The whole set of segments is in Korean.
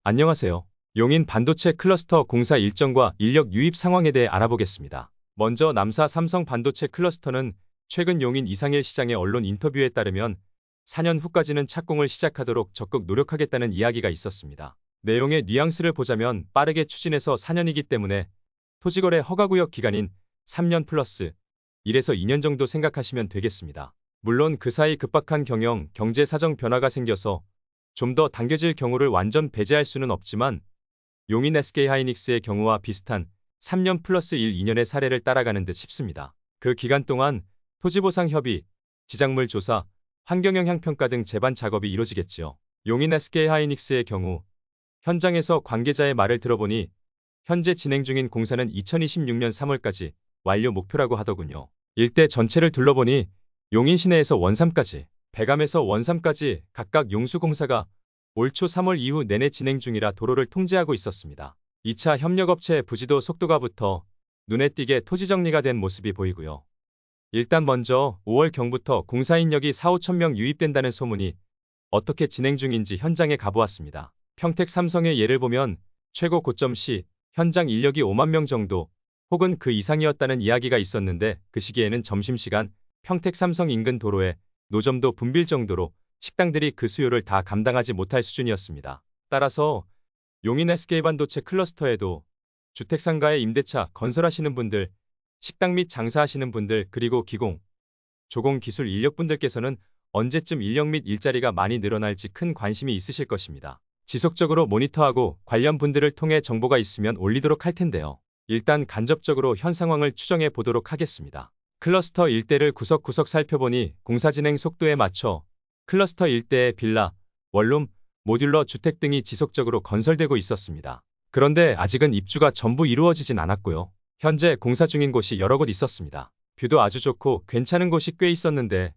안녕하세요. 용인 반도체 클러스터 공사 일정과 인력 유입 상황에 대해 알아보겠습니다. 먼저 남사 삼성 반도체 클러스터는 최근 용인 이상일 시장의 언론 인터뷰에 따르면 4년 후까지는 착공을 시작하도록 적극 노력하겠다는 이야기가 있었습니다. 내용의 뉘앙스를 보자면 빠르게 추진해서 4년이기 때문에 토지거래 허가구역 기간인 3년 플러스 1에서 2년 정도 생각하시면 되겠습니다. 물론 그 사이 급박한 경제 사정 변화가 생겨서 좀 더 당겨질 경우를 완전 배제할 수는 없지만 용인 SK하이닉스의 경우와 비슷한 3년 플러스 1, 2년의 사례를 따라가는 듯 싶습니다. 그 기간 동안 토지보상 협의, 지작물 조사, 환경영향 평가 등 제반 작업이 이뤄지겠지요. 용인 SK하이닉스의 경우 현장에서 관계자의 말을 들어보니 현재 진행 중인 공사는 2026년 3월까지 완료 목표라고 하더군요. 일대 전체를 둘러보니 용인 시내에서 원삼까지, 백암에서 원삼까지 각각 용수공사가 올 초 3월 이후 내내 진행 중이라 도로를 통제하고 있었습니다. 2차 협력업체의 부지도 속도가 붙어 눈에 띄게 토지 정리가 된 모습이 보이고요. 일단 먼저 5월경부터 공사 인력이 4, 5천 명 유입된다는 소문이 어떻게 진행 중인지 현장에 가보았습니다. 평택 삼성의 예를 보면 최고 고점 시 현장 인력이 5만 명 정도 혹은 그 이상이었다는 이야기가 있었는데 그 시기에는 점심시간 평택 삼성 인근 도로에 노점도 붐빌 정도로 식당들이 그 수요를 다 감당하지 못할 수준이었습니다. 따라서 용인 SK반도체 클러스터에도 주택상가에 임대차 건설하시는 분들, 식당 및 장사하시는 분들 그리고 기공, 조공 기술 인력분들께서는 언제쯤 인력 및 일자리가 많이 늘어날지 큰 관심이 있으실 것입니다. 지속적으로 모니터하고 관련 분들을 통해 정보가 있으면 올리도록 할 텐데요. 일단 간접적으로 현 상황을 추정해 보도록 하겠습니다. 클러스터 일대를 구석구석 살펴보니 공사 진행 속도에 맞춰 클러스터 일대의 빌라, 원룸, 모듈러 주택 등이 지속적으로 건설되고 있었습니다. 그런데 아직은 입주가 전부 이루어지진 않았고요. 현재 공사 중인 곳이 여러 곳 있었습니다. 뷰도 아주 좋고 괜찮은 곳이 꽤 있었는데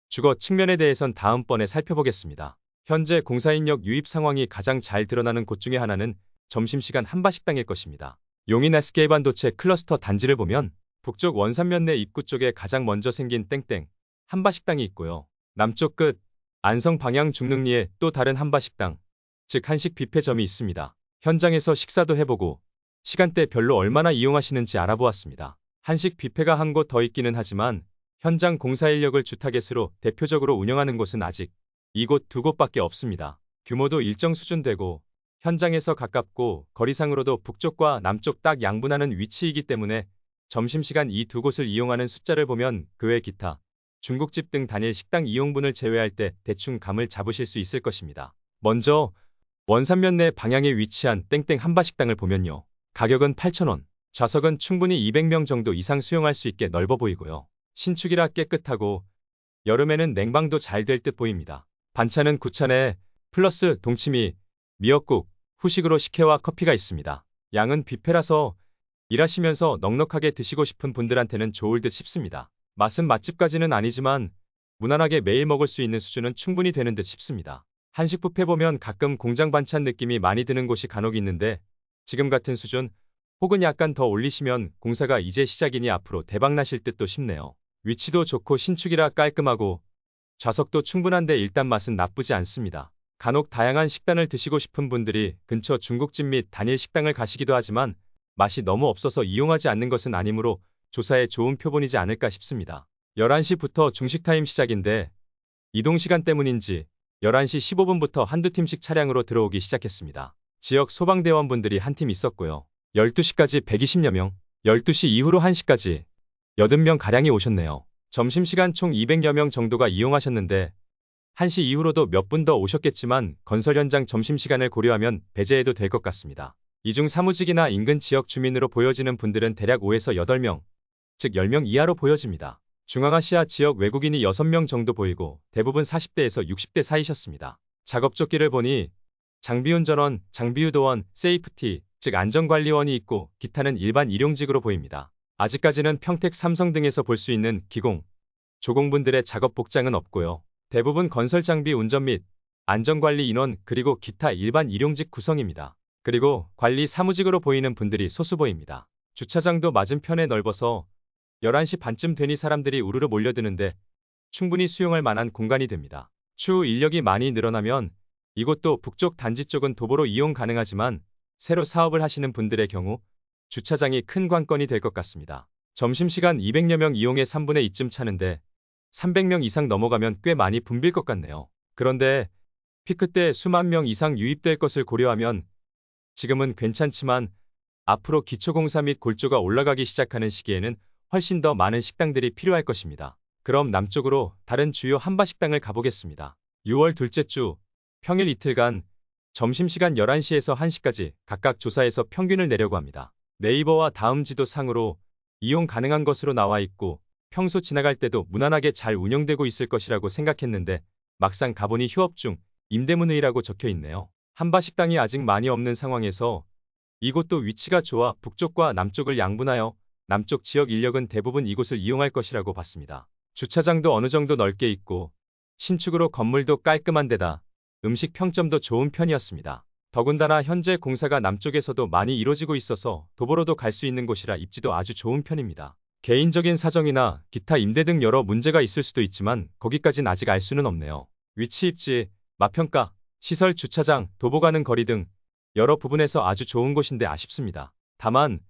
주거 측면에 대해선 다음번에 살펴보겠습니다. 현재 공사 인력 유입 상황이 가장 잘 드러나는 곳 중에 하나는 점심시간 한바식당일 것입니다. 용인 SK반도체 클러스터 단지를 보면 북쪽 원산면 내 입구 쪽에 가장 먼저 생긴 땡땡 한바식당이 있고요. 남쪽 끝 안성 방향 중릉리에 또 다른 한바식당, 즉 한식 뷔페점이 있습니다. 현장에서 식사도 해보고 시간대 별로 얼마나 이용하시는지 알아보았습니다. 한식 뷔페가 한 곳 더 있기는 하지만 현장 공사 인력을 주 타겟으로 대표적으로 운영하는 곳은 아직 이곳 두 곳밖에 없습니다. 규모도 일정 수준 되고 현장에서 가깝고 거리상으로도 북쪽과 남쪽 딱 양분하는 위치이기 때문에 점심시간 이 두 곳을 이용하는 숫자를 보면 그 외 기타, 중국집 등 단일 식당 이용분을 제외할 때 대충 감을 잡으실 수 있을 것입니다. 먼저 원산면 내 방향에 위치한 땡땡 한바식당을 보면요. 가격은 8,000원, 좌석은 충분히 200명 정도 이상 수용할 수 있게 넓어 보이고요. 신축이라 깨끗하고 여름에는 냉방도 잘 될 듯 보입니다. 반찬은 구찬에 플러스 동치미, 미역국, 후식으로 식혜와 커피가 있습니다. 양은 뷔페라서 일하시면서 넉넉하게 드시고 싶은 분들한테는 좋을 듯 싶습니다. 맛은 맛집까지는 아니지만 무난하게 매일 먹을 수 있는 수준은 충분히 되는 듯 싶습니다. 한식 뷔페 보면 가끔 공장 반찬 느낌이 많이 드는 곳이 간혹 있는데 지금 같은 수준 혹은 약간 더 올리시면 공사가 이제 시작이니 앞으로 대박나실 듯도 싶네요. 위치도 좋고 신축이라 깔끔하고 좌석도 충분한데 일단 맛은 나쁘지 않습니다. 간혹 다양한 식단을 드시고 싶은 분들이 근처 중국집 및 단일 식당을 가시기도 하지만 맛이 너무 없어서 이용하지 않는 것은 아니므로 조사에 좋은 표본이지 않을까 싶습니다. 11시부터 중식 타임 시작인데 이동 시간 때문인지 11시 15분부터 한두 팀씩 차량으로 들어오기 시작했습니다. 지역 소방대원분들이 한 팀 있었고요. 12시까지 120여 명, 12시 이후로 1시까지 80명가량이 오셨네요. 점심시간 총 200여 명 정도가 이용하셨는데 1시 이후로도 몇 분 더 오셨겠지만 건설 현장 점심시간을 고려하면 배제해도 될 것 같습니다. 이 중 사무직이나 인근 지역 주민으로 보여지는 분들은 대략 5에서 8명, 즉 10명 이하로 보여집니다. 중앙아시아 지역 외국인이 6명 정도 보이고 대부분 40대에서 60대 사이셨습니다. 작업조끼를 보니 장비운전원, 장비유도원, 세이프티, 즉 안전관리원이 있고 기타는 일반 일용직으로 보입니다. 아직까지는 평택 삼성 등에서 볼 수 있는 기공, 조공분들의 작업 복장은 없고요. 대부분 건설장비 운전 및 안전관리 인원 그리고 기타 일반 일용직 구성입니다. 그리고 관리 사무직으로 보이는 분들이 소수 보입니다. 주차장도 맞은편에 넓어서 11시 반쯤 되니 사람들이 우르르 몰려드는데 충분히 수용할 만한 공간이 됩니다. 추후 인력이 많이 늘어나면 이곳도 북쪽 단지 쪽은 도보로 이용 가능하지만 새로 사업을 하시는 분들의 경우 주차장이 큰 관건이 될 것 같습니다. 점심시간 200여 명 이용에 3분의 2쯤 차는데 300명 이상 넘어가면 꽤 많이 붐빌 것 같네요. 그런데 피크 때 수만 명 이상 유입될 것을 고려하면 지금은 괜찮지만 앞으로 기초공사 및 골조가 올라가기 시작하는 시기에는 훨씬 더 많은 식당들이 필요할 것입니다. 그럼 남쪽으로 다른 주요 한바식당을 가보겠습니다. 6월 둘째 주 평일 이틀간 점심시간 11시에서 1시까지 각각 조사해서 평균을 내려고 합니다. 네이버와 다음 지도 상으로 이용 가능한 것으로 나와 있고 평소 지나갈 때도 무난하게 잘 운영되고 있을 것이라고 생각했는데 막상 가보니 휴업 중 임대문의라고 적혀 있네요. 한바식당이 아직 많이 없는 상황에서 이곳도 위치가 좋아 북쪽과 남쪽을 양분하여 남쪽 지역 인력은 대부분 이곳을 이용할 것이라고 봤습니다. 주차장도 어느 정도 넓게 있고 신축으로 건물도 깔끔한 데다 음식 평점도 좋은 편이었습니다. 더군다나 현재 공사가 남쪽에서도 많이 이루어지고 있어서 도보로도 갈 수 있는 곳이라 입지도 아주 좋은 편입니다. 개인적인 사정이나 기타 임대 등 여러 문제가 있을 수도 있지만 거기까진 아직 알 수는 없네요. 위치 입지, 맛평가, 시설 주차장, 도보 가는 거리 등 여러 부분에서 아주 좋은 곳인데 아쉽습니다. 다만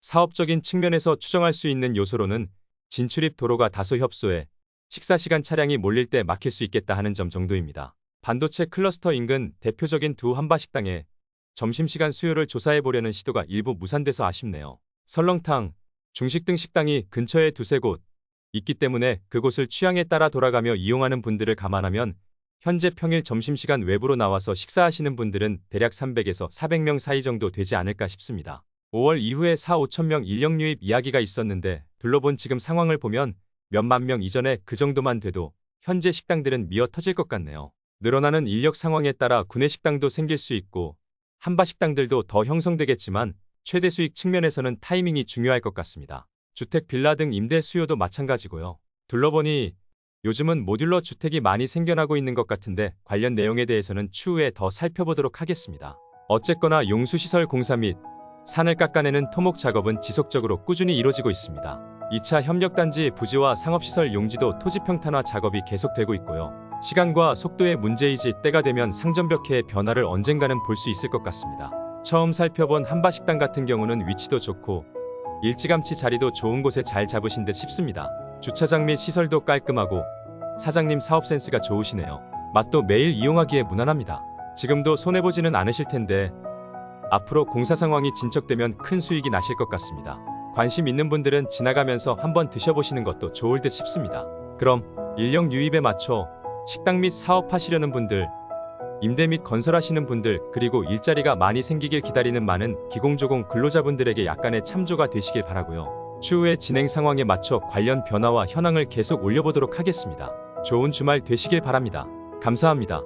사업적인 측면에서 추정할 수 있는 요소로는 진출입 도로가 다소 협소해 식사시간 차량이 몰릴 때 막힐 수 있겠다 하는 점 정도입니다. 반도체 클러스터 인근 대표적인 두 한바식당에 점심시간 수요를 조사해보려는 시도가 일부 무산돼서 아쉽네요. 설렁탕, 중식 등 식당이 근처에 두세 곳 있기 때문에 그곳을 취향에 따라 돌아가며 이용하는 분들을 감안하면 현재 평일 점심시간 외부로 나와서 식사하시는 분들은 대략 300에서 400명 사이 정도 되지 않을까 싶습니다. 5월 이후에 4~5천 명 인력 유입 이야기가 있었는데 둘러본 지금 상황을 보면 몇만 명 이전에 그 정도만 돼도 현재 식당들은 미어 터질 것 같네요. 늘어나는 인력 상황에 따라 구내식당도 생길 수 있고 한바식당들도 더 형성되겠지만 최대 수익 측면에서는 타이밍이 중요할 것 같습니다. 주택 빌라 등 임대 수요도 마찬가지고요. 둘러보니 요즘은 모듈러 주택이 많이 생겨나고 있는 것 같은데 관련 내용에 대해서는 추후에 더 살펴보도록 하겠습니다. 어쨌거나 용수시설 공사 및 산을 깎아내는 토목 작업은 지속적으로 꾸준히 이루어지고 있습니다. 2차 협력단지 부지와 상업시설 용지도 토지 평탄화 작업이 계속되고 있고요. 시간과 속도의 문제이지 때가 되면 상점벽해의 변화를 언젠가는 볼 수 있을 것 같습니다. 처음 살펴본 한바식당 같은 경우는 위치도 좋고 일찌감치 자리도 좋은 곳에 잘 잡으신 듯 싶습니다. 주차장 및 시설도 깔끔하고 사장님 사업 센스가 좋으시네요. 맛도 매일 이용하기에 무난합니다. 지금도 손해보지는 않으실 텐데 앞으로 공사 상황이 진척되면 큰 수익이 나실 것 같습니다. 관심 있는 분들은 지나가면서 한번 드셔보시는 것도 좋을 듯 싶습니다. 그럼 인력 유입에 맞춰 식당 및 사업하시려는 분들, 임대 및 건설하시는 분들, 그리고 일자리가 많이 생기길 기다리는 많은 기공조공 근로자분들에게 약간의 참조가 되시길 바라고요. 추후의 진행 상황에 맞춰 관련 변화와 현황을 계속 올려보도록 하겠습니다. 좋은 주말 되시길 바랍니다. 감사합니다.